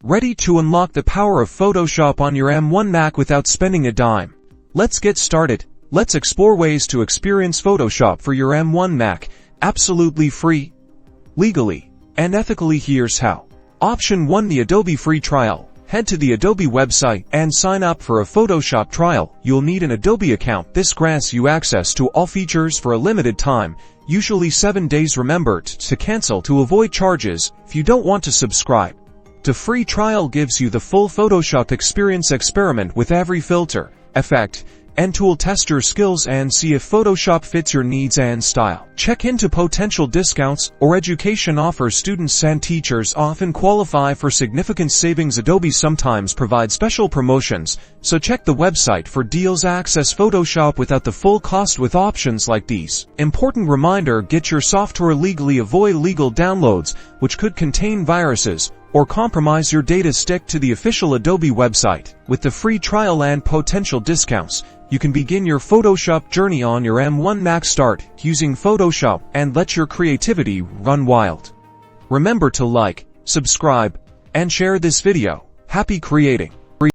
Ready to unlock the power of Photoshop on your M1 Mac without spending a dime? Let's get started. Let's explore ways to experience Photoshop for your M1 Mac, absolutely free, legally, and ethically. Here's how. Option 1. The Adobe free trial. Head to the Adobe website and sign up for a Photoshop trial. You'll need an Adobe account. This grants you access to all features for a limited time, usually 7 days. Remember to cancel to avoid charges if you don't want to subscribe. The free trial gives you the full Photoshop experience. Experiment with every filter, effect, and tool. Test your skills and see if Photoshop fits your needs and style. Check into potential discounts or education offers. Students and teachers often qualify for significant savings. Adobe sometimes provides special promotions, so check the website for deals. Access Photoshop without the full cost with options like these. Important reminder: get your software legally. Avoid illegal downloads, which could contain viruses or compromise your data. Stick to the official Adobe website. With the free trial and potential discounts, you can begin your Photoshop journey on your M1 Mac. Start using Photoshop and let your creativity run wild. Remember to like, subscribe, and share this video. Happy creating!